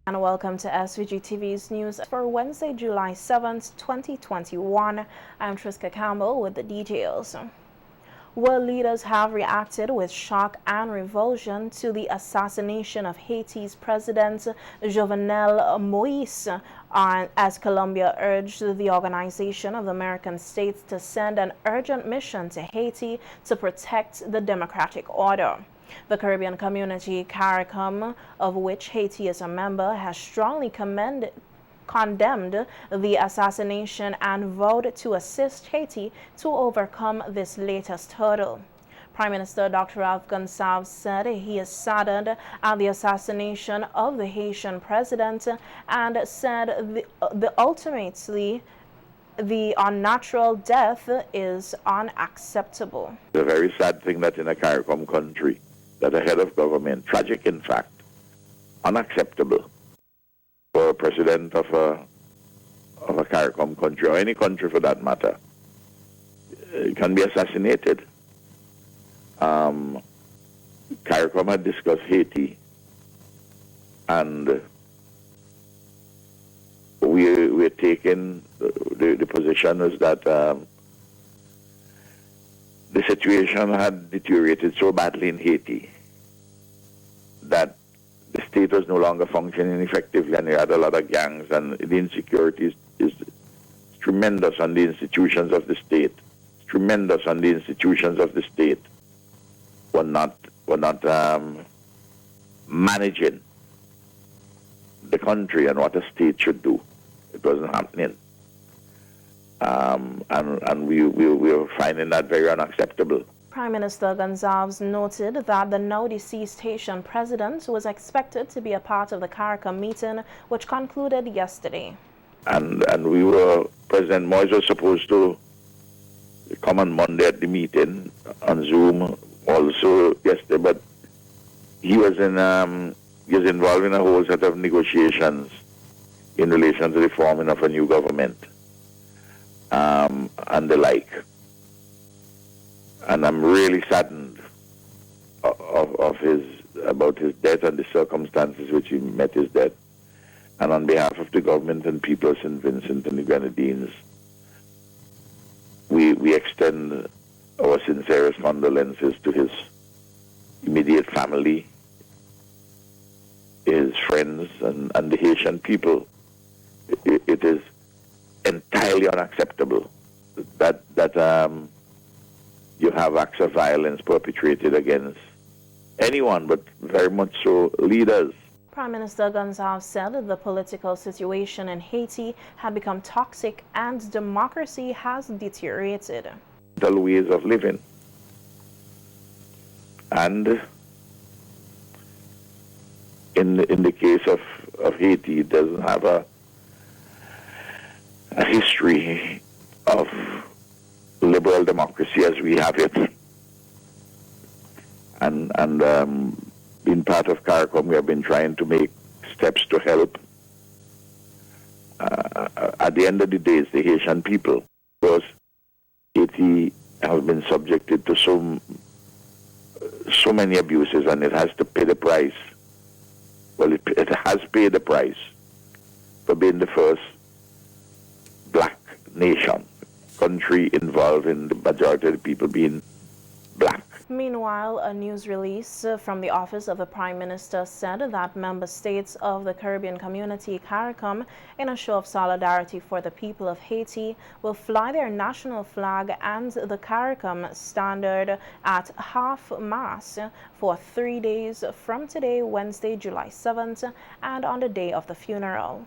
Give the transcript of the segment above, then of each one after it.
And welcome to SVGTV's news for Wednesday, July 7th, 2021. I'm Triska Campbell with the details. World leaders have reacted with shock and revulsion to the assassination of Haiti's President Jovenel Moise, as Colombia urged the Organization of the American States to send an urgent mission to Haiti to protect the democratic order. The Caribbean Community CARICOM, of which Haiti is a member, has strongly condemned the assassination and vowed to assist Haiti to overcome this latest hurdle. Prime Minister Dr. Ralph Gonsalves said he is saddened at the assassination of the Haitian president and said ultimately the unnatural death is unacceptable. It's a very sad thing that in a CARICOM country, that a head of government, tragic in fact, unacceptable for a president of a CARICOM country, or any country for that matter, can be assassinated. CARICOM had discussed Haiti, and we're taking the position is that the situation had deteriorated so badly in Haiti that the state was no longer functioning effectively, and you had a lot of gangs, and the insecurity is tremendous on the institutions of the state. It's tremendous on the institutions of the state were not managing the country and what a state should do. It wasn't happening. And we were finding that very unacceptable. Prime Minister Gonsalves noted that the now deceased Haitian president was expected to be a part of the CARICOM meeting, which concluded yesterday. And President Moise was supposed to come on Monday at the meeting on Zoom also yesterday, but he was involved in a whole set of negotiations in relation to the forming of a new government and the like. And I'm really saddened about his death and the circumstances which he met his death. And on behalf of the government and people of St. Vincent and the Grenadines, we extend our sincerest condolences to his immediate family, his friends, and the Haitian people. It is entirely unacceptable that you have acts of violence perpetrated against anyone, but very much so leaders. Prime Minister Gonsalves said the political situation in Haiti had become toxic and democracy has deteriorated. Ways of living. And in the case of Haiti, it doesn't have a history of liberal democracy as we have it. And being part of CARICOM, we have been trying to make steps to help. At the end of the day, it's the Haitian people, because Haiti has been subjected to so many abuses, and it has to pay the price. Well, it has paid the price for being the first black nation, country involved in the majority of the people being black. Meanwhile, a news release from the Office of the Prime Minister said that member states of the Caribbean Community CARICOM, in a show of solidarity for the people of Haiti, will fly their national flag and the CARICOM standard at half-mast for 3 days from today, Wednesday, July 7th, and on the day of the funeral.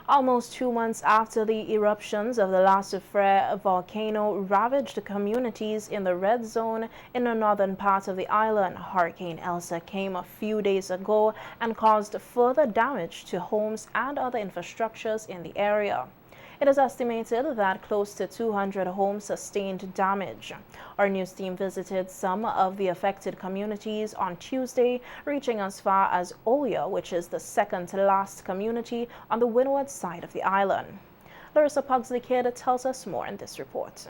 Almost 2 months after the eruptions of the La Soufrière volcano ravaged communities in the red zone in the northern part of the island, Hurricane Elsa came a few days ago and caused further damage to homes and other infrastructures in the area. It is estimated that close to 200 homes sustained damage. Our news team visited some of the affected communities on Tuesday, reaching as far as Oya, which is the second to last community on the windward side of the island. Larissa Pugsley-Kidd tells us more in this report.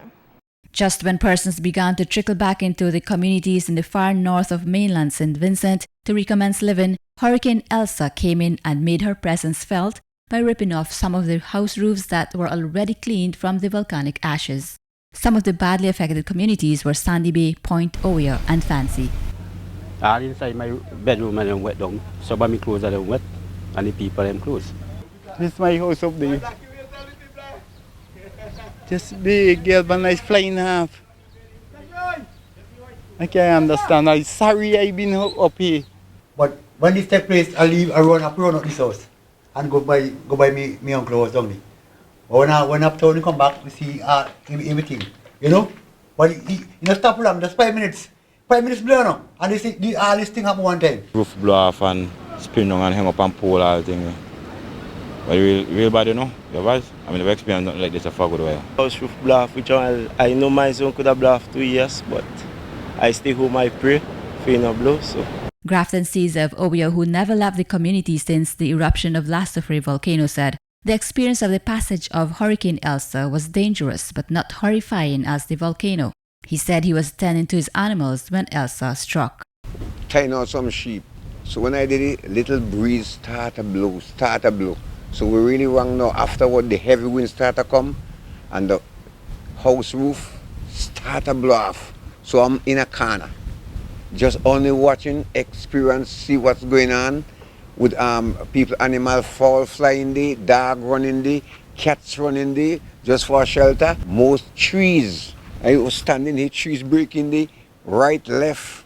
Just when persons began to trickle back into the communities in the far north of mainland St. Vincent to recommence living, Hurricane Elsa came in and made her presence felt by ripping off some of the house roofs that were already cleaned from the volcanic ashes. Some of the badly affected communities were Sandy Bay, Point Oya, and Fancy. All inside my bedroom and I'm wet down. Some of my clothes are wet and the people are clothes. This is my house up there. Just big, girl, but nice flying half. I can't understand. I'm sorry I've been up here. But when this take place, I leave, I run up this house and go by me uncle house down there. But when uptown you come back, we see everything, you know. But you know, stop long, just 5 minutes. 5 minutes blow now, and all this thing happen one time. Roof blow off and spin down and hang up and pole all thing. But real bad, you know. I mean, I've experienced nothing like this for a good while. House roof blow off, which I know my son could have blown off 2 years, but I stay home, I pray for it not blow. So. Grafton Seas of Oyo, who never left the community since the eruption of Lastafree volcano, said the experience of the passage of Hurricane Elsa was dangerous but not horrifying as the volcano. He said he was tending to his animals when Elsa struck. Tying out some sheep. So when I did it, little breeze start to blow. So we really wrong now. Afterward, the heavy wind start to come and the house roof start to blow off. So I'm in a corner, just only watching, experience, see what's going on with people, animal fall flying there, dog running there, cats running there, just for shelter. Most trees, I was standing here, trees breaking there, right, left.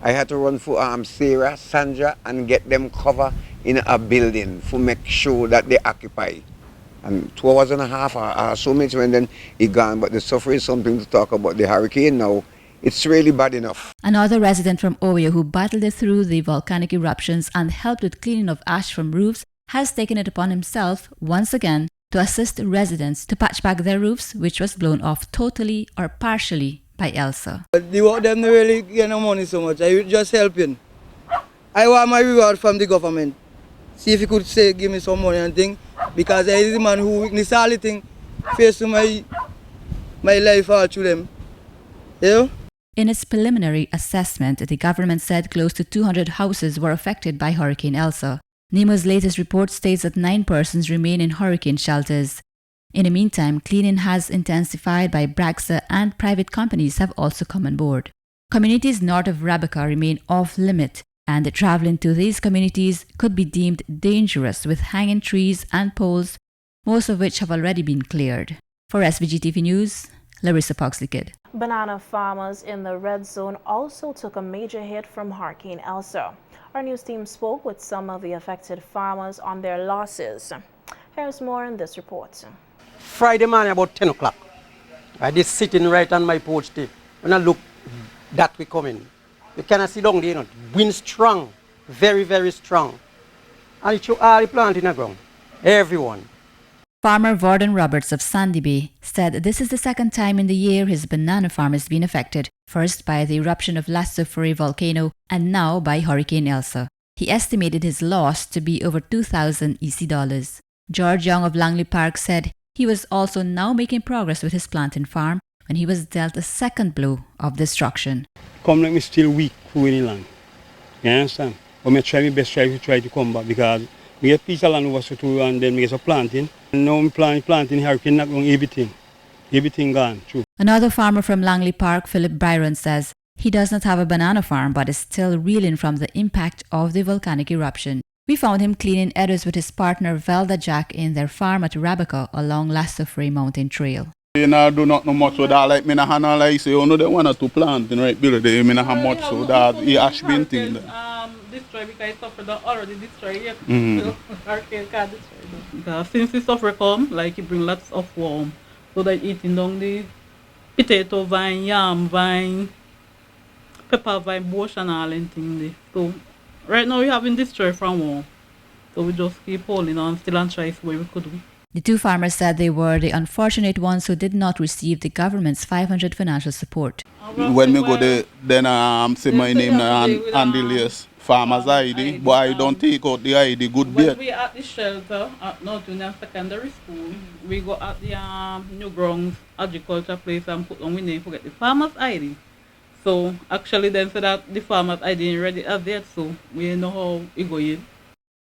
I had to run for Sarah, Sandra, and get them cover in a building to make sure that they occupy. And 2 hours and a half or so much when then it gone, but the suffering is something to talk about. The hurricane now, it's really bad enough. Another resident from Oyo who battled through the volcanic eruptions and helped with cleaning of ash from roofs has taken it upon himself once again to assist residents to patch back their roofs, which was blown off totally or partially by Elsa. The work them not really get no money so much. I just helping. I want my reward from the government. See if you could say give me some money and thing, because I is the man who witness all the thing, face to my life all through them. You know? In its preliminary assessment, the government said close to 200 houses were affected by Hurricane Elsa. NEMO's latest report states that 9 persons remain in hurricane shelters. In the meantime, cleaning has intensified by Braxa and private companies have also come on board. Communities north of Rebecca remain off-limit, and traveling to these communities could be deemed dangerous with hanging trees and poles, most of which have already been cleared. For SVGTV News, Larissa Poxley-Kidd. Banana farmers in the red zone also took a major hit from Hurricane Elsa. Our news team spoke with some of the affected farmers on their losses. Here's more in this report. Friday morning about 10 o'clock, I was sitting right on my porch there. When I look, that we coming. You cannot see down there, you know. Wind strong, very, very strong. And it show all the plant in the ground, everyone. Farmer Vorden Roberts of Sandy Bay said this is the second time in the year his banana farm has been affected, first by the eruption of Lastafree volcano and now by Hurricane Elsa. He estimated his loss to be over 2,000 EC dollars. George Young of Langley Park said he was also now making progress with his plantain farm when he was dealt a second blow of destruction. Come like me still weak for winning land. You understand? But I try my best try to come back because we get piece of land over to and then we get some planting. And now I'm planting hurricane knock down everything. Everything gone through. Another farmer from Langley Park, Philip Byron, says he does not have a banana farm but is still reeling from the impact of the volcanic eruption. We found him cleaning edges with his partner Velda Jack in their farm at Rabaca along Lastafree Mountain Trail. You know, do not know much so that like me na handle like say, you know, they want to plant in right below there, me na have much so that he ash been thing there. Destroy because it suffered already destroyed yet. So hurricane can't destroy it. Since the suffer come, like it bring lots of worm. So they eating down the potato vine, yam vine, pepper vine, bush and all and thing there. So right now we having destroyed from worm. So we just keep holding on still and try what we could do. The two farmers said they were the unfortunate ones who did not receive the government's $500 financial support. When me go there, then say my name and the list. Farmer's ID, but I don't take out the ID good bit. When we at the shelter at North Union Secondary School, we go at the New Grounds Agriculture place and put on we name forget the farmer's ID. So actually then for that the farmers I didn't ready have yet, so we know how it going.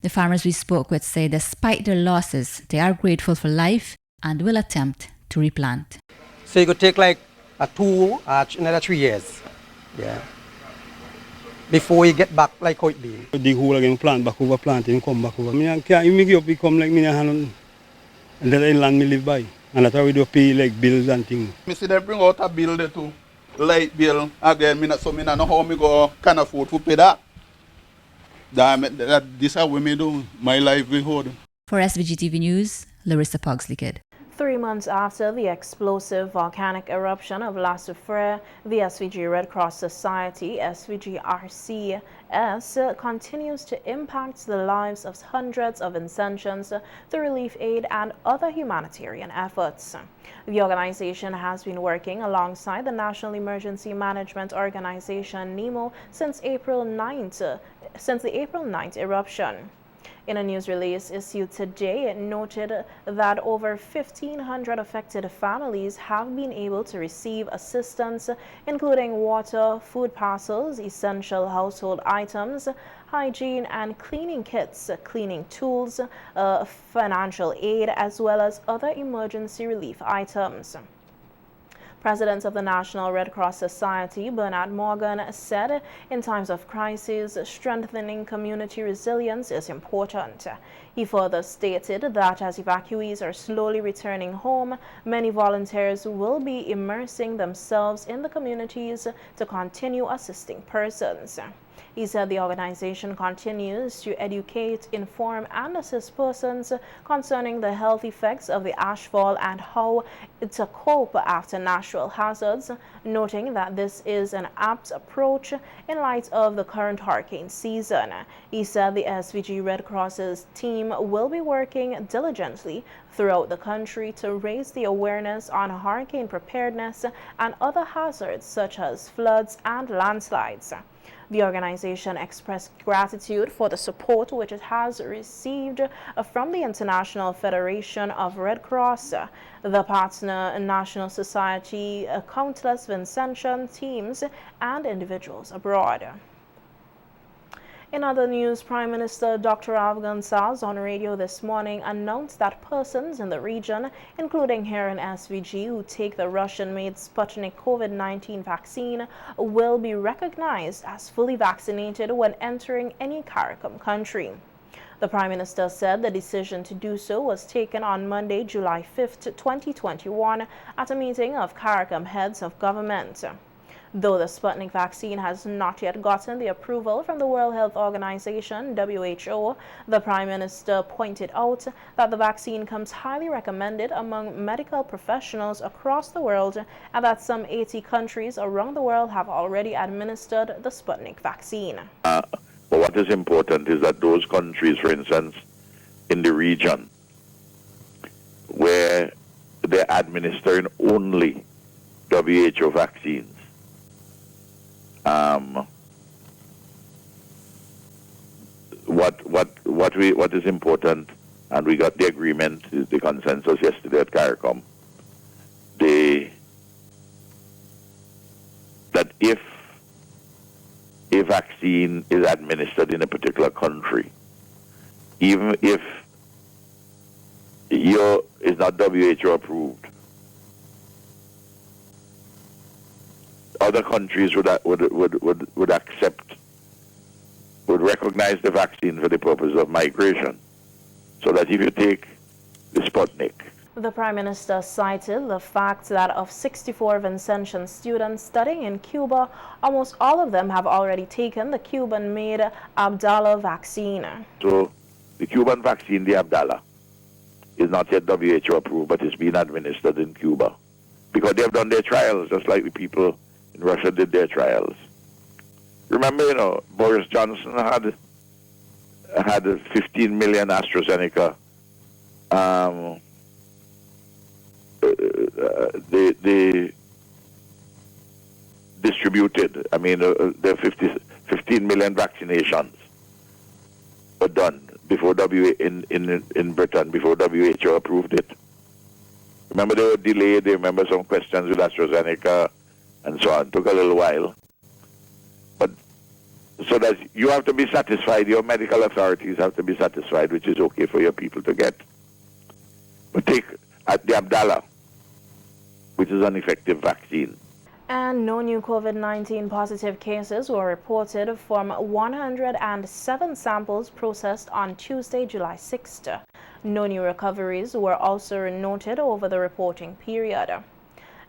The farmers we spoke with say despite their losses, they are grateful for life and will attempt to replant. So it could take like another 3 years. Yeah. Before we get back like how it be. Dig hole again, plant back over, planting, come back over. I can't make it up, become like me and that land me live by. And that's how we do pay like bills and things. I see they bring out a bill there too. Light bill again, I don't know how I can afford to pay that. This is how we do my livelihood. For SVGTV News, Larissa Pugsley-Kidd. 3 months after the explosive volcanic eruption of La Soufrière, the SVG Red Cross Society, SVG-RCS, continues to impact the lives of hundreds of Vincentians through relief aid and other humanitarian efforts. The organization has been working alongside the National Emergency Management Organization, NEMO, since the April 9th eruption. In a news release issued today, it noted that over 1,500 affected families have been able to receive assistance, including water, food parcels, essential household items, hygiene and cleaning kits, cleaning tools, financial aid, as well as other emergency relief items. President of the National Red Cross Society, Bernard Morgan, said in times of crisis, strengthening community resilience is important. He further stated that as evacuees are slowly returning home, many volunteers will be immersing themselves in the communities to continue assisting persons. He said the organization continues to educate, inform, and assist persons concerning the health effects of the ashfall and how to cope after natural hazards, noting that this is an apt approach in light of the current hurricane season. He said the SVG Red Cross's team will be working diligently throughout the country to raise the awareness on hurricane preparedness and other hazards such as floods and landslides. The organization expressed gratitude for the support which it has received from the International Federation of Red Cross, the partner national society, countless Vincentian teams, and individuals abroad. In other news, Prime Minister Dr. Afghan Saz on radio this morning announced that persons in the region, including here in SVG, who take the Russian-made Sputnik COVID-19 vaccine will be recognized as fully vaccinated when entering any CARICOM country. The Prime Minister said the decision to do so was taken on Monday, July 5th, 2021, at a meeting of CARICOM heads of government. Though the Sputnik vaccine has not yet gotten the approval from the World Health Organization, WHO, the Prime Minister pointed out that the vaccine comes highly recommended among medical professionals across the world and that some 80 countries around the world have already administered the Sputnik vaccine. But what is important is that those countries, for instance, in the region where they're administering only WHO vaccines, what is important, and we got the agreement, the consensus yesterday at CARICOM, that if a vaccine is administered in a particular country, even if it's not WHO approved, other countries would accept, would recognize the vaccine for the purpose of migration. So that if you take the Sputnik. The Prime Minister cited the fact that of 64 Vincentian students studying in Cuba, almost all of them have already taken the Cuban-made Abdala vaccine. So the Cuban vaccine, the Abdala, is not yet WHO approved, but it's being administered in Cuba. Because they have done their trials, just like the people in Russia did their trials. Remember, Boris Johnson had 15 million AstraZeneca. They distributed. I mean, the 15 million vaccinations were done before in Britain before WHO approved it. Remember, they were delayed. They remember some questions with AstraZeneca and so on. It took a little while. so that you have to be satisfied, your medical authorities have to be satisfied, which is okay for your people to get. But take at the Abdallah, which is an effective vaccine. And no new COVID-19 positive cases were reported from 107 samples processed on Tuesday, July 6th. No new recoveries were also noted over the reporting period.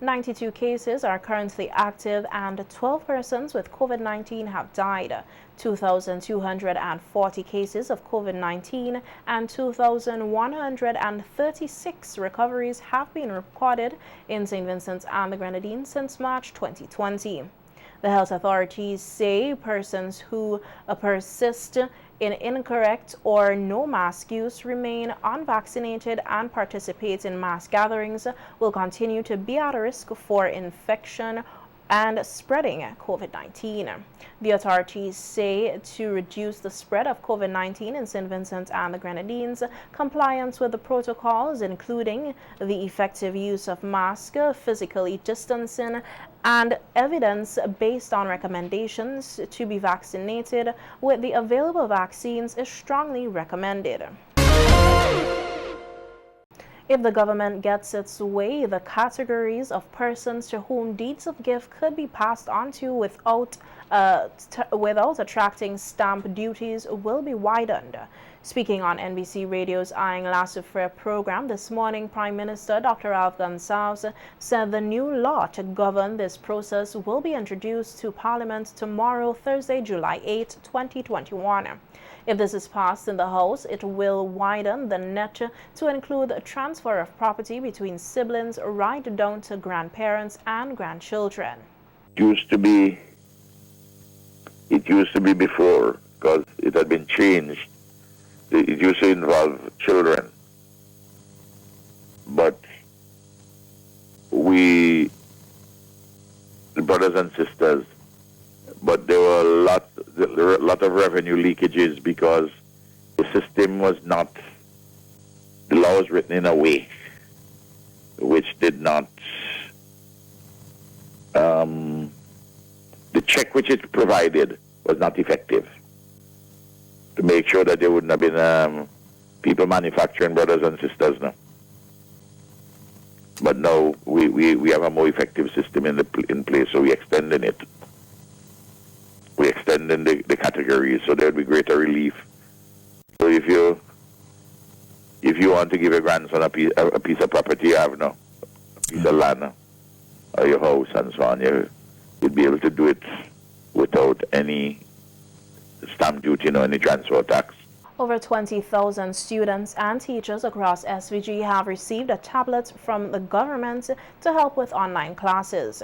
92 cases are currently active and 12 persons with COVID-19 have died. 2,240 cases of COVID-19 and 2,136 recoveries have been recorded in St. Vincent and the Grenadines since March 2020. The health authorities say persons who persist in incorrect or no mask use, remain unvaccinated, and participate in mass gatherings will continue to be at risk for infection and spreading COVID-19. The authorities say to reduce the spread of COVID-19 in St. Vincent and the Grenadines, compliance with the protocols, including the effective use of masks, physically distancing, and evidence based on recommendations to be vaccinated with the available vaccines is strongly recommended. If the government gets its way, the categories of persons to whom deeds of gift could be passed on to without attracting stamp duties will be widened. Speaking on NBC Radio's Eyeing Laissez-Faire program this morning, Prime Minister Dr. Alf Gonsalves said the new law to govern this process will be introduced to Parliament tomorrow, Thursday, July 8, 2021. If this is passed in the House, it will widen the net to include a transfer of property between siblings right down to grandparents and grandchildren. It used to be before, because it had been changed. It used to involve children. But the brothers and sisters, but there were a lot of revenue leakages because the system was not, the law was written in a way which did not, the check which it provided was not effective to make sure that there wouldn't have been people manufacturing brothers and sisters now. But now we have a more effective system in place, so we're extending it. We're extending the categories, so there'll be greater relief. So if you want to give your grandson a piece of property you have now, a piece of land or your house and so on, you'd be able to do it without any stamp duty or any transfer tax. Over 20,000 students and teachers across SVG have received a tablet from the government to help with online classes.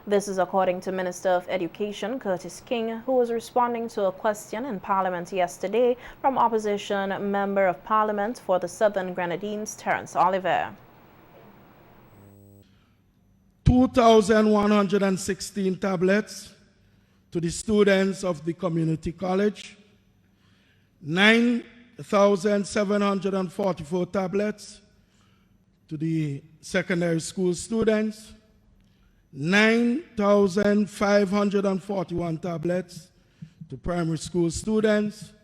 This is according to Minister of Education Curtis King, who was responding to a question in Parliament yesterday from opposition Member of Parliament for the Southern Grenadines, Terence Oliver. 2,116 tablets to the students of the community college, 9,744 tablets to the secondary school students, 9,541 tablets to primary school students,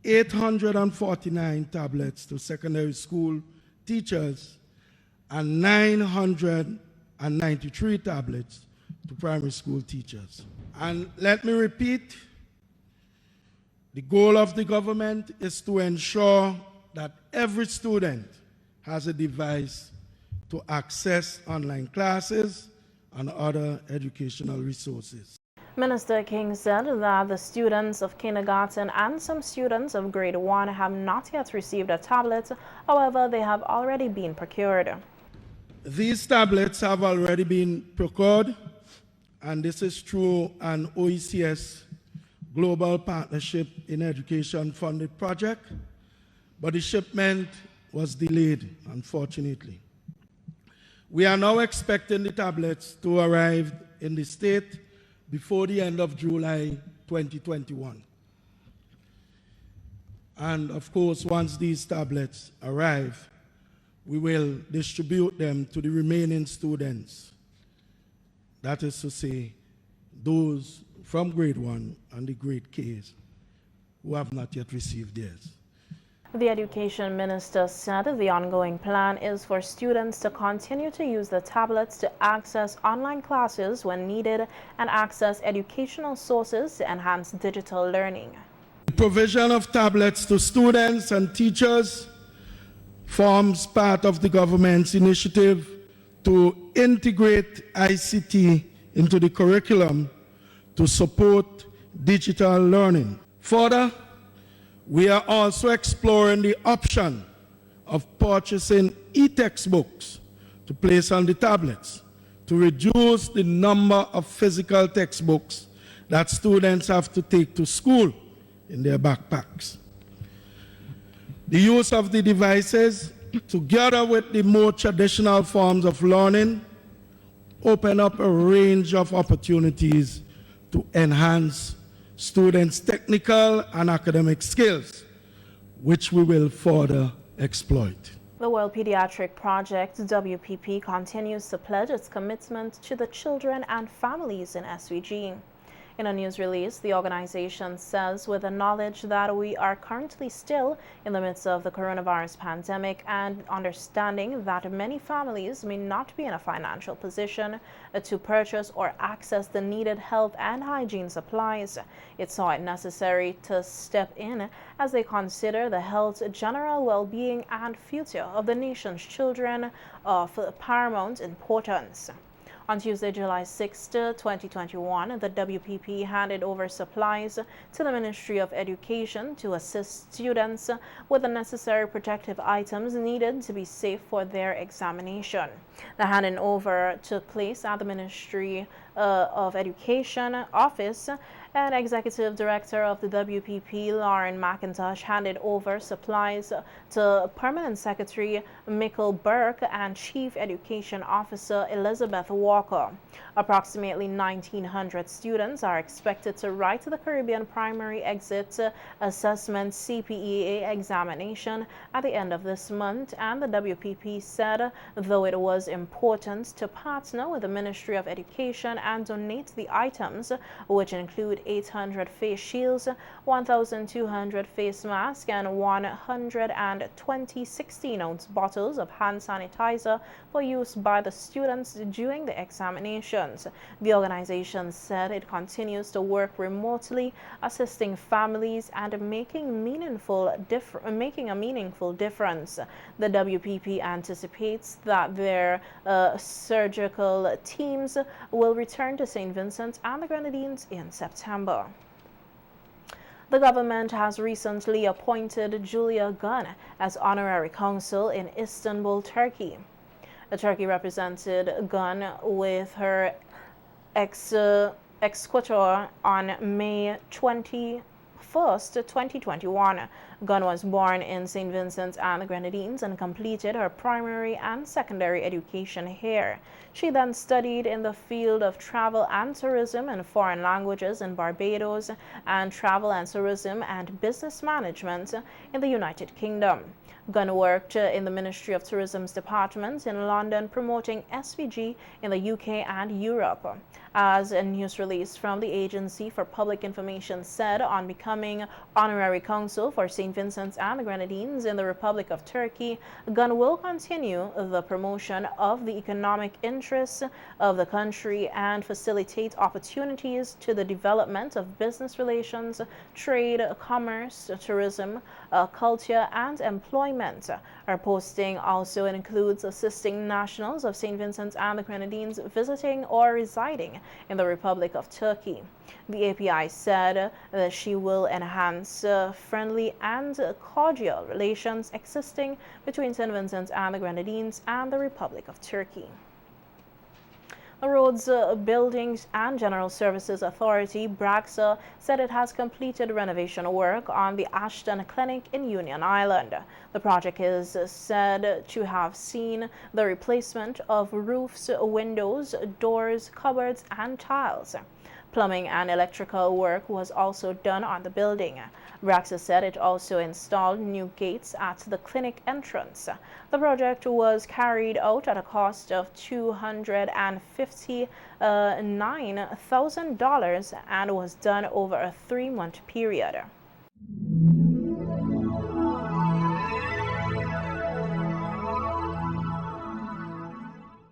849 tablets to secondary school teachers, and 993 tablets to primary school teachers. And let me repeat, the goal of the government is to ensure that every student has a device to access online classes and other educational resources. Minister King said that the students of kindergarten and some students of grade 1 have not yet received a tablet. However, they have already been procured. These tablets have already been procured, and this is through an OECS Global Partnership in Education funded project, but the shipment was delayed, unfortunately. We are now expecting the tablets to arrive in the state before the end of July 2021. And of course, once these tablets arrive, we will distribute them to the remaining students. That is to say, those from grade 1 and the grade Ks who have not yet received theirs. The Education Minister said the ongoing plan is for students to continue to use the tablets to access online classes when needed and access educational sources to enhance digital learning. The provision of tablets to students and teachers forms part of the government's initiative to integrate ICT into the curriculum to support digital learning. Further, we are also exploring the option of purchasing e-textbooks to place on the tablets to reduce the number of physical textbooks that students have to take to school in their backpacks. The use of the devices, together with the more traditional forms of learning, open up a range of opportunities to enhance students' technical and academic skills, which we will further exploit. The World Pediatric Project, WPP, continues to pledge its commitment to the children and families in SVG. In a news release, the organization says, with the knowledge that we are currently still in the midst of the coronavirus pandemic and understanding that many families may not be in a financial position to purchase or access the needed health and hygiene supplies, it saw it necessary to step in as they consider the health, general well-being, and future of the nation's children of paramount importance. On Tuesday, July 6, 2021, the WPP handed over supplies to the Ministry of Education to assist students with the necessary protective items needed to be safe for their examination. The handing over took place at the Ministry of Education office, and Executive Director of the WPP, Lauren McIntosh, handed over supplies to Permanent Secretary Michael Burke and Chief Education Officer Elizabeth Walker. Approximately 1,900 students are expected to write the Caribbean Primary Exit Assessment CPEA examination at the end of this month, and the WPP said, though it was important to partner with the Ministry of Education and donate the items, which include 800 face shields, 1,200 face masks, and 120 16-ounce bottles of hand sanitizer for use by the students during the examinations. The organization said it continues to work remotely, assisting families and making a meaningful difference. The WPP anticipates that their surgical teams will return to St. Vincent and the Grenadines in September. The government has recently appointed Julia Gunn as Honorary Council in Istanbul, Turkey. Turkey represented Gunn with her exequatur on May 21st, 2021. Gunn was born in St. Vincent and the Grenadines and completed her primary and secondary education here. She then studied in the field of travel and tourism and foreign languages in Barbados and travel and tourism and business management in the United Kingdom. Gunn worked in the Ministry of Tourism's department in London, promoting SVG in the UK and Europe. As a news release from the Agency for Public Information said, on becoming Honorary Council for St. Vincent and the Grenadines in the Republic of Turkey, Gunn will continue the promotion of the economic interests of the country and facilitate opportunities to the development of business relations, trade, commerce, tourism, culture, and employment. Her posting also includes assisting nationals of St. Vincent and the Grenadines visiting or residing in the Republic of Turkey. The API said that she will enhance friendly and cordial relations existing between St. Vincent and the Grenadines and the Republic of Turkey. The Roads, Buildings and General Services Authority, BRAGSA, said it has completed renovation work on the Ashton Clinic in Union Island. The project is said to have seen the replacement of roofs, windows, doors, cupboards, and tiles. Plumbing and electrical work was also done on the building. Braxa said it also installed new gates at the clinic entrance. The project was carried out at a cost of $259,000 and was done over a 3-month period.